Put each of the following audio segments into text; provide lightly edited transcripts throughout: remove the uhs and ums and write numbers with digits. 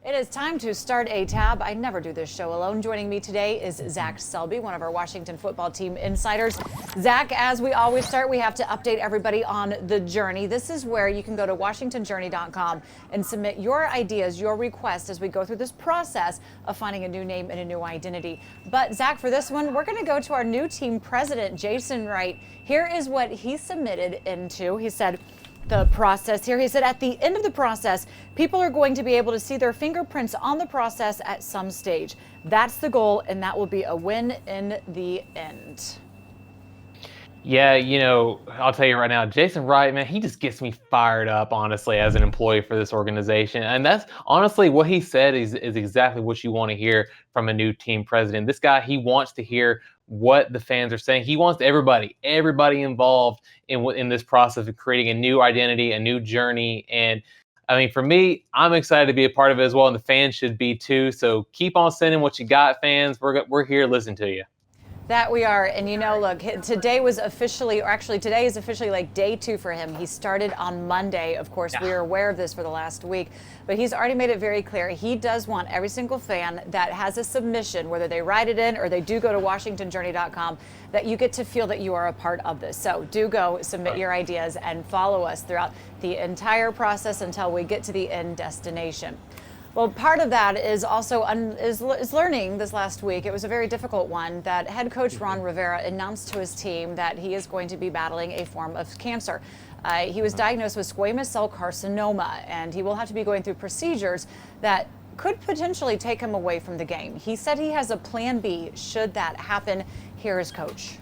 It is time to start a tab. I never do this show alone. Joining me today is Zach Selby, one of our Washington football team insiders. Zach, as we always start, we have to update everybody on the journey. This is where you can go to WashingtonJourney.com and submit your ideas, your requests as we go through this process of finding a new name and a new identity. But Zach, for this one, we're going to go to our new team president, Jason Wright. Here is what he submitted into. He said, the process here. He said at the end of the process, people are going to be able to see their fingerprints on the process at some stage. That's the goal, and that will be a win in the end. Yeah, I'll tell you right now, Jason Wright, man, he just gets me fired up, honestly, as an employee for this organization. And that's honestly what he said is exactly what you want to hear from a new team president. This guy, he wants to hear what the fans are saying. He wants everybody involved in this process of creating a new identity, a new journey. And I mean, for me, I'm excited to be a part of it as well, and the fans should be too. So keep on sending what you got, fans. We're here to listen to you. That we are. And look, today is officially like day 2 for him. He started on Monday. Of course, we are aware of this for the last week, but he's already made it very clear. He does want every single fan that has a submission, whether they write it in or they do go to WashingtonJourney.com, that you get to feel that you are a part of this. So do go submit your ideas and follow us throughout the entire process until we get to the end destination. Well, part of that is also is learning this last week. It was a very difficult one that head coach Ron Rivera announced to his team that he is going to be battling a form of cancer. He was diagnosed with squamous cell carcinoma, and he will have to be going through procedures that could potentially take him away from the game. He said he has a plan B should that happen. Here is coach.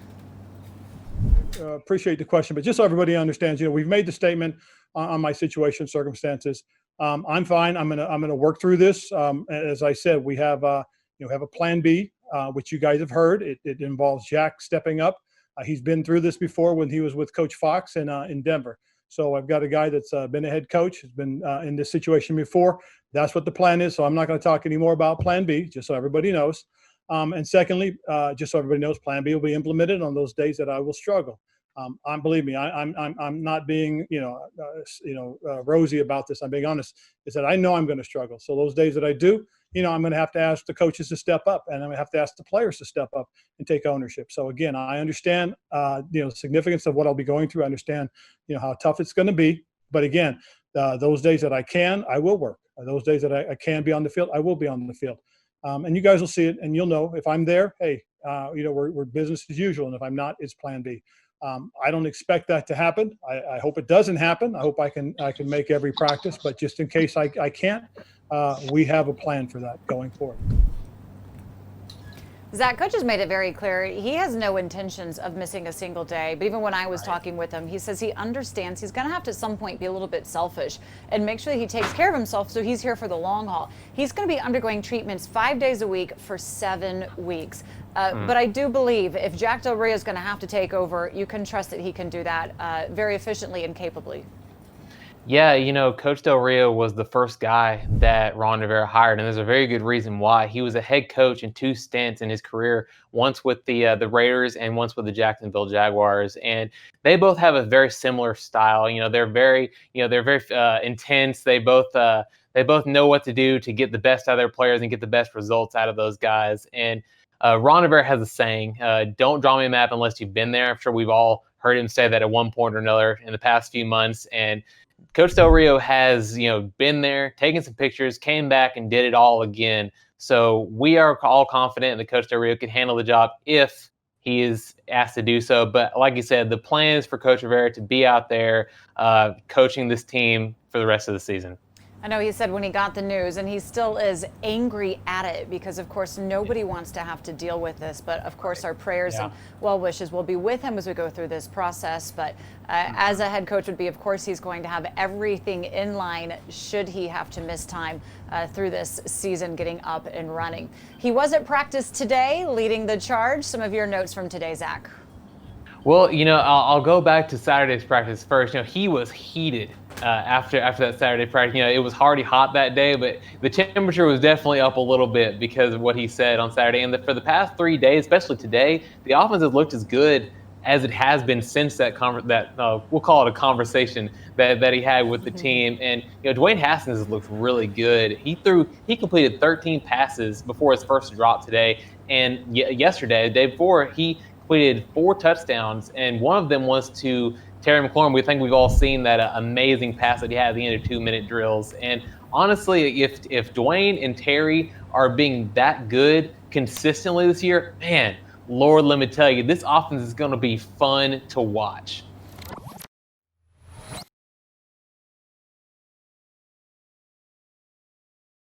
Appreciate the question, but just so everybody understands, we've made the statement on my situation, circumstances. I'm fine. I'm gonna work through this. As I said, we have a plan B, which you guys have heard. It involves Jack stepping up. He's been through this before when he was with Coach Fox in Denver. So I've got a guy that's been a head coach, has been in this situation before. That's what the plan is. So I'm not going to talk anymore about plan B, just so everybody knows. And secondly, just so everybody knows, plan B will be implemented on those days that I will struggle. Believe me, I'm not being rosy about this. I'm being honest. Is that I know I'm going to struggle. So those days that I do, I'm going to have to ask the coaches to step up, and I'm going to have to ask the players to step up and take ownership. So again, I understand the significance of what I'll be going through. I understand how tough it's going to be. But again, those days that I can, I will work. Those days that I can be on the field, I will be on the field. And you guys will see it, and you'll know if I'm there. Hey, we're business as usual, and if I'm not, it's plan B. I don't expect that to happen. I hope it doesn't happen. I hope I can make every practice, but just in case I can't, we have a plan for that going forward. Zach, coach has made it very clear he has no intentions of missing a single day. But even when I was talking with him, he says he understands he's going to have to at some point be a little bit selfish and make sure that he takes care of himself, so he's here for the long haul. He's going to be undergoing treatments 5 days a week for 7 weeks. But I do believe if Jack Del Rio is going to have to take over, you can trust that he can do that very efficiently and capably. Yeah, Coach Del Rio was the first guy that Ron Rivera hired, and there's a very good reason why. He was a head coach in 2 stints in his career, once with the Raiders and once with the Jacksonville Jaguars, and they both have a very similar style. They're very intense. They both know what to do to get the best out of their players and get the best results out of those guys. And Ron Rivera has a saying, don't draw me a map unless you've been there. I'm sure we've all heard him say that at one point or another in the past few months. And Coach Del Rio has, been there, taken some pictures, came back and did it all again. So we are all confident that Coach Del Rio can handle the job if he is asked to do so. But like you said, the plan is for Coach Rivera to be out there coaching this team for the rest of the season. I know he said when he got the news, and he still is angry at it because, of course, nobody wants to have to deal with this. But, of course, our prayers and well wishes will be with him as we go through this process. But as a head coach would be, of course, he's going to have everything in line should he have to miss time through this season getting up and running. He was at practice today, leading the charge. Some of your notes from today, Zach. Well, I'll go back to Saturday's practice first. He was heated after that Saturday practice. It was already hot that day, but the temperature was definitely up a little bit because of what he said on Saturday. And for the past 3 days, especially today, the offense has looked as good as it has been since we'll call it a conversation that he had with the team. And Dwayne Haskins has looked really good. He completed 13 passes before his first drop today, and yesterday, the day before, he completed 4 touchdowns, and one of them was to Terry McLaurin. We think we've all seen that amazing pass that he had at the end of 2-minute drills. And honestly, if Dwayne and Terry are being that good consistently this year, man, Lord, let me tell you, this offense is going to be fun to watch.